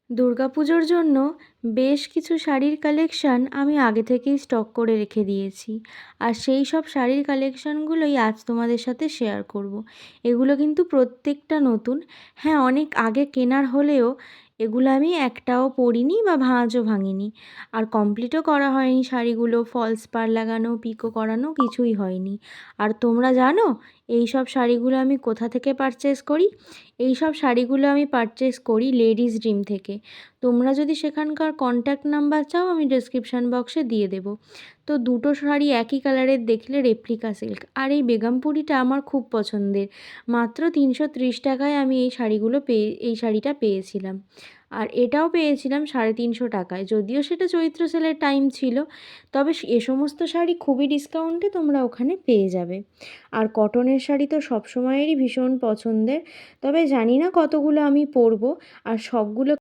দুর্গাপুজোর জন্য বেশ কিছু শাড়ির কালেকশান আমি আগে থেকেই স্টক করে রেখে দিয়েছি। আর সেই সব শাড়ির কালেকশানগুলোই আজ তোমাদের সাথে শেয়ার করব। এগুলো কিন্তু প্রত্যেকটা নতুন। হ্যাঁ, অনেক আগে কেনার হলেও এগুলো আমি একটাও পরিনি বা ভাঁজও ভাঙিনি। আর কমপ্লিটও করা হয়নি শাড়িগুলো, ফলস পাড় লাগানো, পিকো করানো কিছুই হয়নি। আর তোমরা জানো এই সব শাড়িগুলো আমি কোথা থেকে পারচেস করি? এই সব শাড়িগুলো আমি পারচেস করি লেডিস ড্রিম থেকে। তোমরা যদি সেখানকার কন্ট্যাক্ট নাম্বার চাও আমি ডেসক্রিপশান বক্সে দিয়ে দেবো। তো দুটো শাড়ি একই কালারের দেখলে রেপ্লিকা সিল্ক। আর এই বেগমপুরিটা আমার খুব পছন্দের। মাত্র 330 টাকায় আমি এই শাড়িটা পেয়েছিলাম। আর এটাও পেয়েছিলাম 350 টাকায়, যদিও সেটা চৈত্র সেলের টাইম ছিল। তবে এ সমস্ত শাড়ি খুবই ডিসকাউন্টে তোমরা ওখানে পেয়ে যাবে। আর কটনের শাড়ি তো সবসময়েরই ভীষণ পছন্দের। তবে জানি না কতগুলো আমি পরবো, আর সবগুলো